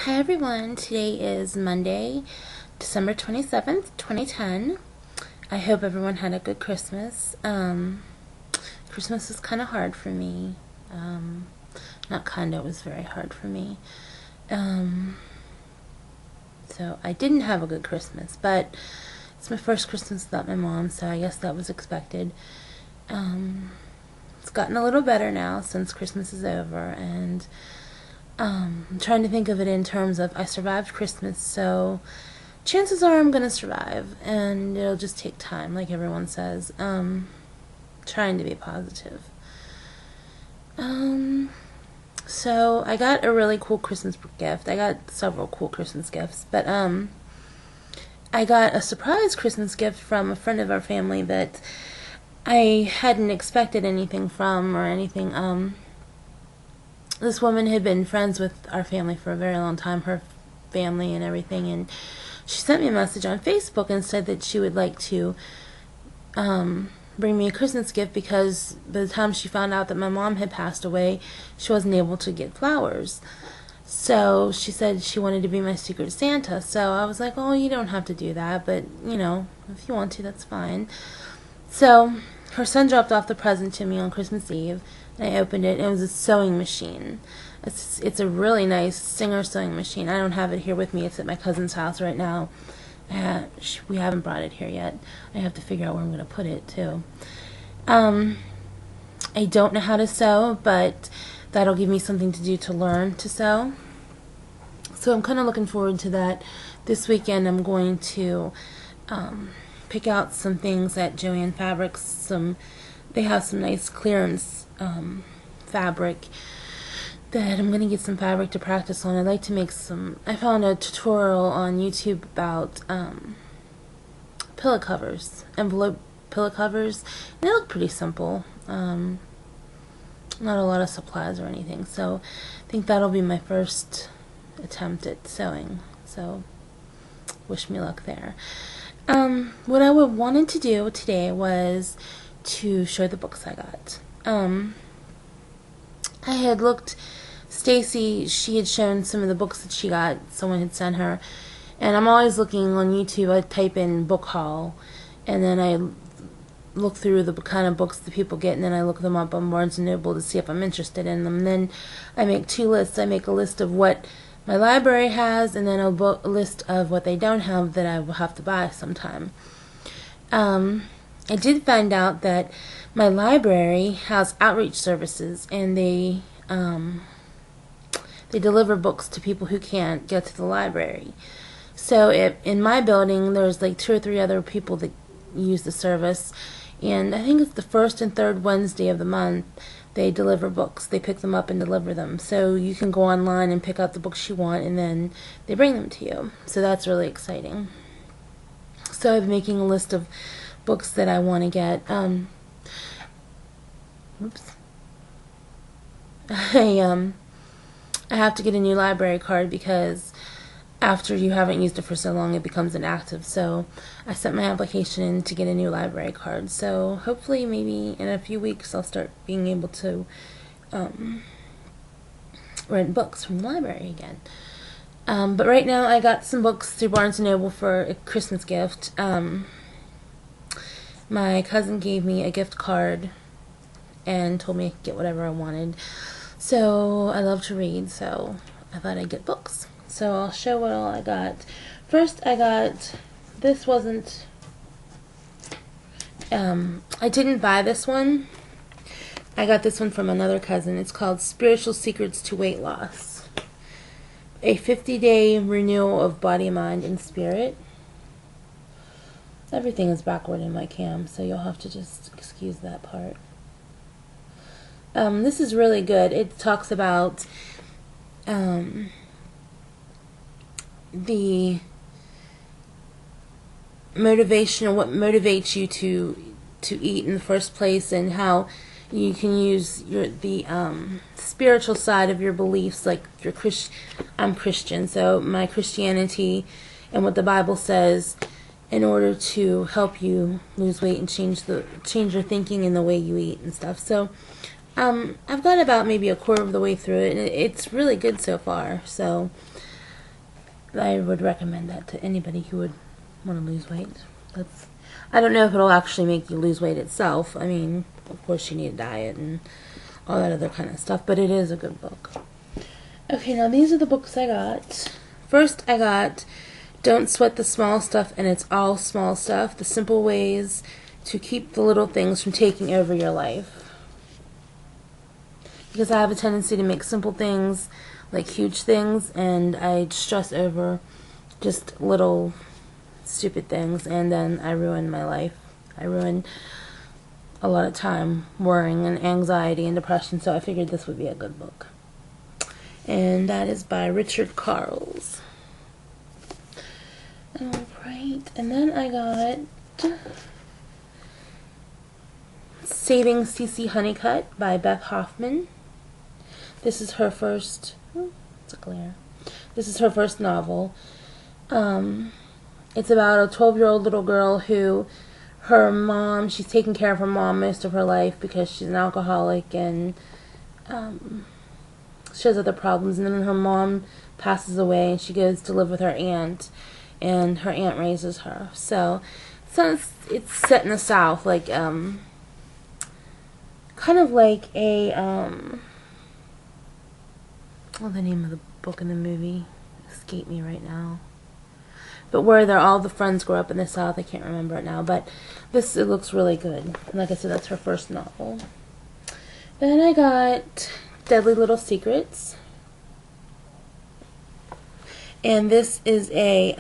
Hi everyone, today is Monday, December 27th, 2010. I hope everyone had a good Christmas. Christmas was kind of hard for me. Not kind of, it was very hard for me. So I didn't have a good Christmas, but it's my first Christmas without my mom, so I guess that was expected. It's gotten a little better now since Christmas is over, and I'm trying to think of it in terms of I survived Christmas, so chances are I'm going to survive, and it'll just take time, like everyone says. Trying to be positive. So I got a really cool Christmas gift. I got several cool Christmas gifts, but I got a surprise Christmas gift from a friend of our family that I hadn't expected anything from or anything. This woman had been friends with our family for a very long time, her family and everything, and she sent me a message on Facebook and said that she would like to bring me a Christmas gift because by the time she found out that my mom had passed away, she wasn't able to get flowers. So she said she wanted to be my secret Santa. So I was like, oh, you don't have to do that, but, you know, if you want to, that's fine. So her son dropped off the present to me on Christmas Eve, and I opened it, and it was a sewing machine. It's a really nice Singer sewing machine. I don't have it here with me. It's at my cousin's house right now. We haven't brought it here yet. I have to figure out where I'm going to put it, too. I don't know how to sew, but that'll give me something to do to learn to sew. So I'm kind of looking forward to that. This weekend I'm going to pick out some things at Joann Fabrics. They have some nice clearance fabric that I'm going to get some fabric to practice on. I'd like to make some. I found a tutorial on YouTube about pillow covers, envelope pillow covers, and they look pretty simple. Not a lot of supplies or anything, so I think that'll be my first attempt at sewing, so wish me luck there. What I wanted to do today was to show the books I got. I had looked, Stacy, she had shown some of the books that she got, someone had sent her, and I'm always looking on YouTube. I type in book haul, and then I look through the kind of books that people get, and then I look them up on Barnes & Noble to see if I'm interested in them. And then I make two lists. I make a list of what my library has, and then a list of what they don't have that I will have to buy sometime. I did find out that my library has outreach services, and they deliver books to people who can't get to the library. So in my building, there's like 2 or 3 other people that use the service, and I think it's the first and third Wednesday of the month they deliver books. They pick them up and deliver them. So you can go online and pick out the books you want, and then they bring them to you. So that's really exciting. So I'm making a list of books that I want to get. I have to get a new library card because after you haven't used it for so long, it becomes inactive. So I sent my application in to get a new library card. So hopefully maybe in a few weeks I'll start being able to rent books from the library again. But right now I got some books through Barnes & Noble for a Christmas gift. My cousin gave me a gift card and told me I could get whatever I wanted. So I love to read, so I thought I'd get books. So I'll show what all I got. First I got, this wasn't, I didn't buy this one. I got this one from another cousin. It's called Spiritual Secrets to Weight Loss. A 50-day renewal of body, mind, and spirit. Everything is backward in my cam, so you'll have to just excuse that part. This is really good. It talks about the motivation, what motivates you to eat in the first place, and how you can use the spiritual side of your beliefs, like I'm Christian, so my Christianity and what the Bible says in order to help you lose weight and change your thinking and the way you eat and stuff. So I've got about maybe a quarter of the way through it, and it's really good so far. So I would recommend that to anybody who would want to lose weight. I don't know if it'll actually make you lose weight itself. I mean, of course you need a diet and all that other kind of stuff, but it is a good book. Okay, now these are the books I got. First, I got Don't Sweat the Small Stuff, and It's All Small Stuff, The Simple Ways to Keep the Little Things from Taking Over Your Life. Because I have a tendency to make simple things like huge things, and I stress over just little stupid things, and then I ruin my life. I ruin a lot of time worrying and anxiety and depression, so I figured this would be a good book. And that is by Richard Carles. Alright, and then I got Saving C.C. Honeycutt by Beth Hoffman. This is her first, it's a glare. This is her first novel. It's about a 12-year-old little girl who, her mom, she's taking care of her mom most of her life because she's an alcoholic, and she has other problems, and then her mom passes away and she goes to live with her aunt, and her aunt raises her. So it's set in the South, like kind of like a what's the name of the book in the movie? Escape me right now. But where all the friends grow up in the South, I can't remember it now. But it looks really good. And like I said, that's her first novel. Then I got Deadly Little Secrets, and this is a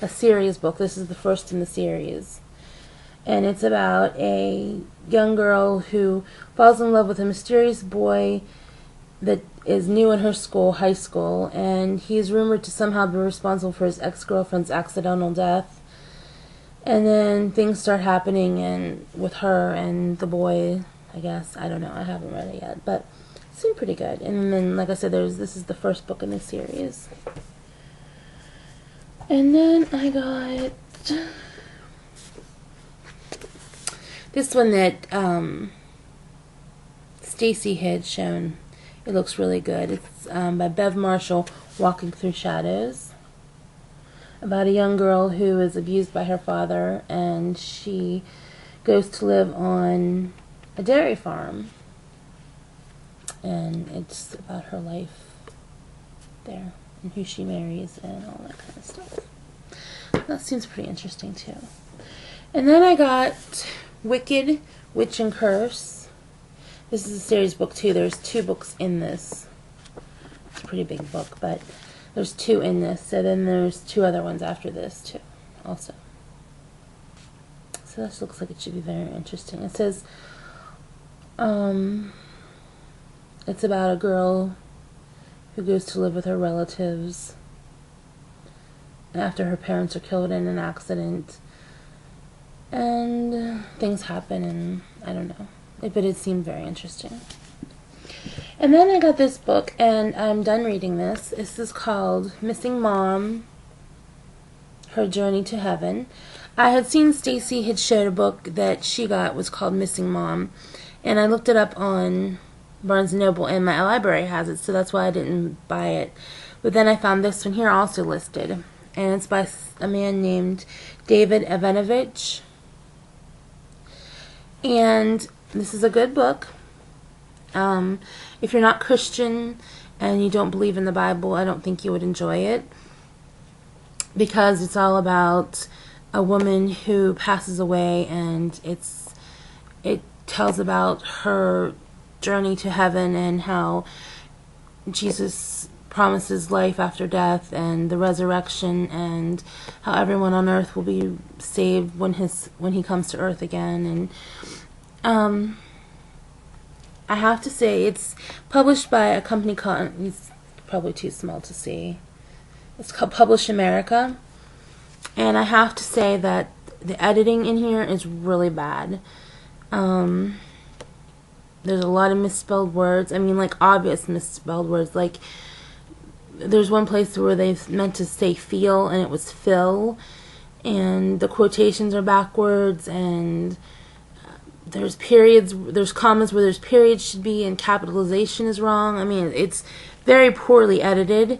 series book. This is the first in the series, and it's about a young girl who falls in love with a mysterious boy that is new in her school, high school, and he's rumored to somehow be responsible for his ex-girlfriend's accidental death. And then things start happening with her and the boy, I guess. I don't know. I haven't read it yet, but it seemed pretty good. And then, like I said, this is the first book in the series. And then I got this one that Stacy had shown. It looks really good. It's by Bev Marshall, Walking Through Shadows. About a young girl who is abused by her father, and she goes to live on a dairy farm. And it's about her life there, and who she marries, and all that kind of stuff. That seems pretty interesting, too. And then I got Wicked, Witch and Curse. This is a series book, too. There's 2 books in this. It's a pretty big book, but there's 2 in this. So then there's 2 other ones after this, too, also. So this looks like it should be very interesting. It says, it's about a girl who goes to live with her relatives after her parents are killed in an accident. And things happen, and I don't know. But it seemed very interesting. And then I got this book, and I'm done reading this. This is called Missing Mom, Her Journey to Heaven. I had seen Stacy had showed a book that she got was called Missing Mom, and I looked it up on Barnes & Noble, and my library has it, so that's why I didn't buy it. But then I found this one here also listed, and it's by a man named David Evanovich. And this is a good book. If you're not Christian and you don't believe in the Bible, I don't think you would enjoy it, because it's all about a woman who passes away, and it tells about her journey to heaven and how Jesus promises life after death and the resurrection, and how everyone on earth will be saved when he comes to earth again. And I have to say, it's published by a company called, it's probably too small to see, it's called Publish America, and I have to say that the editing in here is really bad. There's a lot of misspelled words. I mean, like, obvious misspelled words. Like, there's one place where they meant to say feel, and it was fill, and the quotations are backwards, and there's periods, there's commas where there's periods should be, and capitalization is wrong. I mean, it's very poorly edited.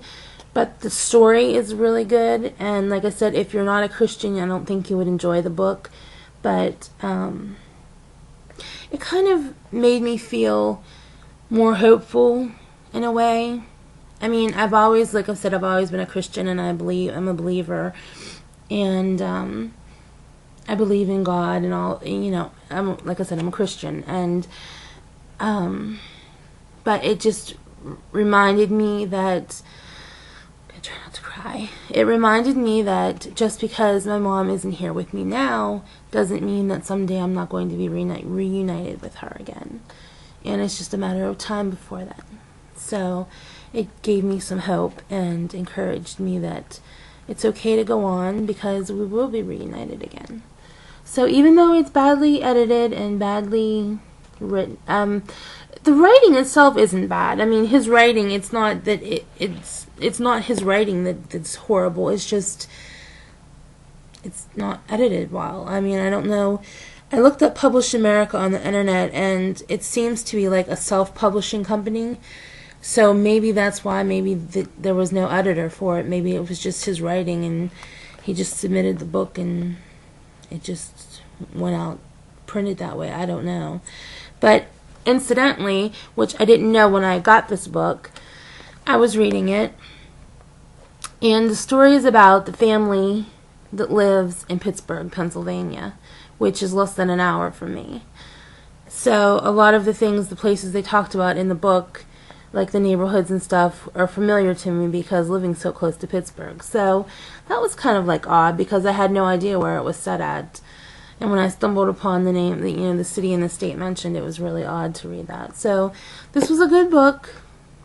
But the story is really good, and like I said, if you're not a Christian, I don't think you would enjoy the book. But it kind of made me feel more hopeful in a way. I mean, I've always, like I said, I've always been a Christian, and I'm a believer, and I believe in God and all. You know, like I said, I'm a Christian, and but it just reminded me that. Try not to cry. It reminded me that just because my mom isn't here with me now doesn't mean that someday I'm not going to be reunited with her again. And it's just a matter of time before that. So it gave me some hope and encouraged me that it's okay to go on because we will be reunited again. So even though it's badly edited and badly written, the writing itself isn't bad. I mean, his writing, it's not that it's not his writing that's horrible. It's just it's not edited well. I mean, I don't know. I looked up Publish America on the internet, and it seems to be like a self-publishing company. So maybe that's why there was no editor for it. Maybe it was just his writing, and he just submitted the book, and it just went out printed that way. I don't know. But incidentally, which I didn't know when I got this book, I was reading it, and the story is about the family that lives in Pittsburgh, Pennsylvania, which is less than an hour from me. So a lot of the things, the places they talked about in the book, like the neighborhoods and stuff, are familiar to me because living so close to Pittsburgh. So that was kind of like odd because I had no idea where it was set at. And when I stumbled upon the name, the city and the state mentioned, it was really odd to read that. So this was a good book.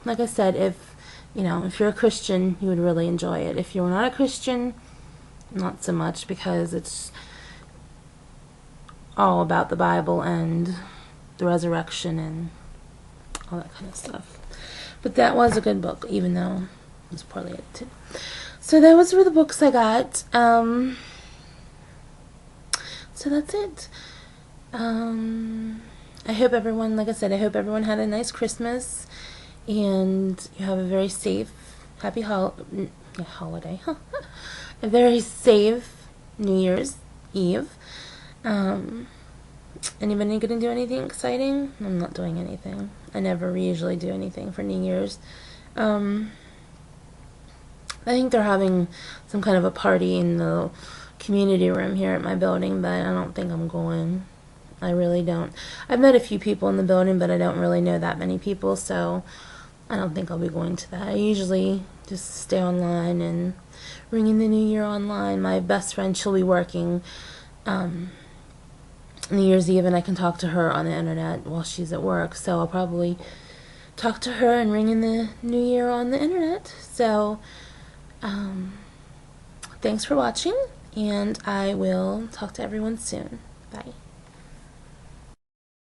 Like I said, if you're a Christian, you would really enjoy it. If you're not a Christian, not so much, because it's all about the Bible and the resurrection and all that kind of stuff. But that was a good book, even though it was poorly edited. So those were the books I got. So that's it. I hope everyone, like I said, I hope everyone had a nice Christmas, and you have a very safe, happy holiday. A very safe New Year's Eve. Anybody gonna do anything exciting? I'm not doing anything. I never usually do anything for New Year's. I think they're having some kind of a party in the community room here at my building, but I don't think I'm going. I really don't. I've met a few people in the building, but I don't really know that many people, so I don't think I'll be going to that. I usually just stay online and ring in the new year online. My best friend, she'll be working New Year's Eve, and I can talk to her on the internet while she's at work, so I'll probably talk to her and ring in the new year on the internet. So thanks for watching, and I will talk to everyone soon. Bye.